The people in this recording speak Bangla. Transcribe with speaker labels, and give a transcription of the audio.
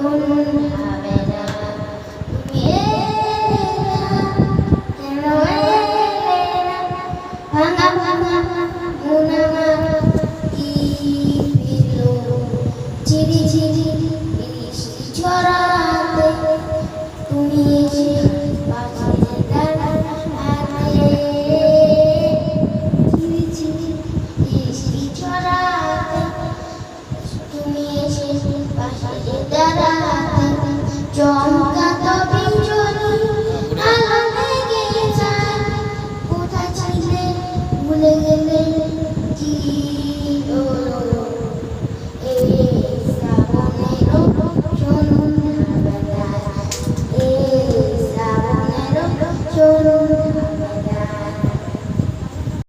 Speaker 1: হবে না। তুমি এলে না, কেন এলে না? ভাঙা ভাঙা মন আমার কি পেলো? ঝিরি ঝিরি বৃষ্টি ঝরাতে তুমি এসে পাশে দাঁড়াতে। ঝিরি ঝিরি বৃষ্টি ঝরাতে তুমি এসে পাশে দাঁড়াতে। চমকাতো বিজলি আলো লেগে যায়, কোথায় ছিলে ভুলে গেলে কি হলো? এই শ্রাবণেরও সন্ধ্যাবেলায়, এই শ্রাবণেরও